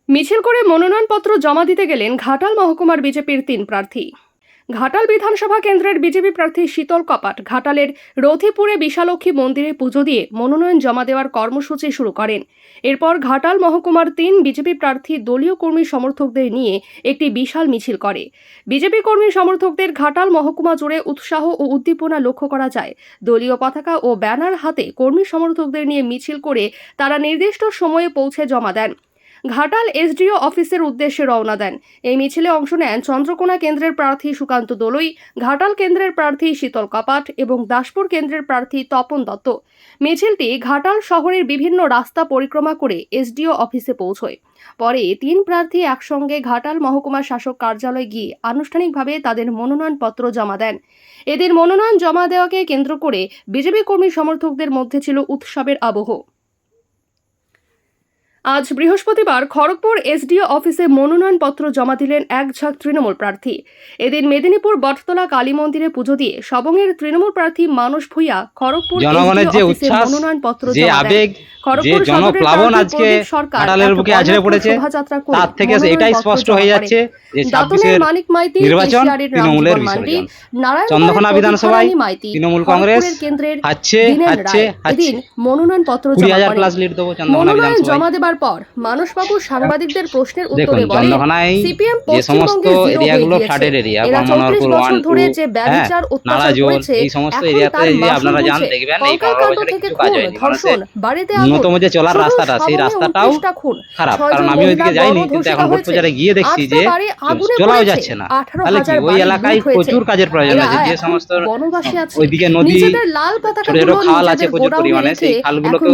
মিছিল করে মনোনয়নপত্র জমা দিতে গেলেন ঘাটাল মহকুমার বিজেপির 3 প্রার্থী। ঘাটাল বিধানসভা কেন্দ্রের বিজেপি প্রার্থী শীতল কপাট ঘাটালের রথিপুরে বিশালক্ষী মন্দিরে পুজো দিয়ে মনোনয়ন জমা দেওয়ার কর্মসূচি শুরু করেন। এরপর ঘাটাল মহকুমার 3 বিজেপি প্রার্থী দলীয় কর্মী সমর্থকদের নিয়ে একটি বিশাল মিছিল করে। বিজেপি কর্মী সমর্থকদের ঘাটাল মহকুমা জুড়ে উৎসাহ ও উদ্দীপনা লক্ষ্য করা যায়। দলীয় পতাকা ও ব্যানার হাতে কর্মী সমর্থকদের নিয়ে মিছিল করে তারা নির্দিষ্ট সময়ে পৌঁছে জমা দেন। ঘাটাল এসডিও অফিসের উদ্দেশ্যে রওনা দেন। এই মিছিলে অংশ নেন চন্দ্রকোনা কেন্দ্রের প্রার্থী সুকান্ত দলুই, ঘাটাল কেন্দ্রের প্রার্থী শীতল কপাট এবং দাসপুর কেন্দ্রের প্রার্থী তপন দত্ত। মিছিলটি ঘাটাল শহরের বিভিন্ন রাস্তা পরিক্রমা করে এসডিও অফিসে পৌঁছয়। পরে 3 প্রার্থী একসঙ্গে ঘাটাল মহকুমা শাসক কার্যালয়ে গিয়ে আনুষ্ঠানিকভাবে তাদের মনোনয়নপত্র জমা দেন। এদের মনোনয়ন জমা দেওয়াকে কেন্দ্র করে বিজেপি কর্মী সমর্থকদের মধ্যে ছিল উৎসবের আবহ। আজ বৃহস্পতিবার খড়গপুর এসডিও অফিসে মনোনয়নপত্র জমা দিলেন এক ঝাঁক তৃণমূল প্রার্থী। এদিন মেদিনীপুর বটতলা কালী মন্দিরে পুজো দিয়ে সবংয়ের তৃণমূল প্রার্থী মানস ভূঁইয়া খড়গপুর জনগণের যে উচ্ছ্বাস, মনোনয়নপত্র যে আবেগ, যে জনপ্লাবন আজকে ঘাটালের বুকে আছড়ে পড়েছে, তার থেকে এটাই স্পষ্ট হয়ে যাচ্ছে যে 26-এর নির্বাচন তৃণমূলের বিসর্জন। চন্দ্রকোনা বিধানসভায় তৃণমূল কংগ্রেস হারছে। মনোনয়নপত্র 20,000+ লিড দেবো চন্দ্রকোনা বিধানসভায়। জমা দেবার পর মানসবাবু সাংবাদিকদের প্রশ্নের উত্তরে বলেন, চন্দ্রকোনায় যে সমস্ত এরিয়াগুলো ফ্লাডেড এরিয়া, মনোহরপুর 1, 2, নারাজোল, এই সমস্ত এরিয়াতে যদি আপনারা যান দেখবেন এই 15 বছরে কিছু কাজ হয়নি। মানুষের ন্যূনতম যে চলার রাস্তাটা, সেই রাস্তাটাও খারাপ। কারণ আমি ওইদিকে যাইনি, কিন্তু এখন ভোট প্রচারে গিয়ে দেখছি যে চলাও যাচ্ছে না। তাহলে কি ওই এলাকায় প্রচুর কাজের প্রয়োজন আছে। যে সমস্ত ওইদিকে নদী, ছোট ছোট খাল আছে প্রচুর পরিমাণে, সেই খালগুলোকেও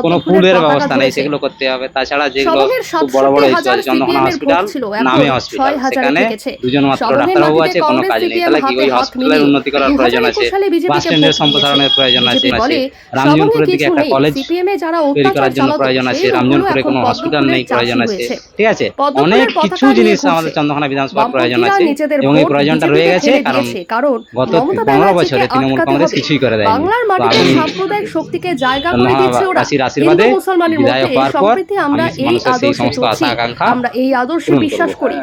কোনো পুলের ব্যবস্থা নেই, সেগুলো করতে হবে। তাছাড়া যেগুলো খুব বড় বড় ইস্যু আছে, চন্দ্রকোনা হসপিটাল নামে হসপিটাল, সেখানে 2 জন মাত্র ডাক্তারবাবু আছে, কোনো কাজ নেই। তাহলে কি ওই হসপিটালের উন্নতি করার প্রয়োজন আছে, বাস স্ট্যান্ডের সম্প্রসারণের প্রয়োজন আছে, রামজনপুরের দিকে একটা কলেজ তৈরি করার জন্য প্রয়োজন আছে, রামজনপুরে কোনো হসপিটাল নেই, প্রয়োজন আছে। ঠিক আছে, অনেক কিছু জিনিস আমাদের চন্দ্রকোনা বিধানসভার প্রয়োজন আছে এবং এই প্রয়োজনটা রয়ে গেছে। কারণ গত 15 বছরে তৃণমূল কংগ্রেস কিছুই করে দেয়নি। চন্দ্রকোনাবাসীর আশীর্বাদে বিধায়ক হওয়ার পর মানুষের সেই সমস্ত আশা আকাঙ্ক্ষা আমরা এই আদর্শে বিশ্বাস করি।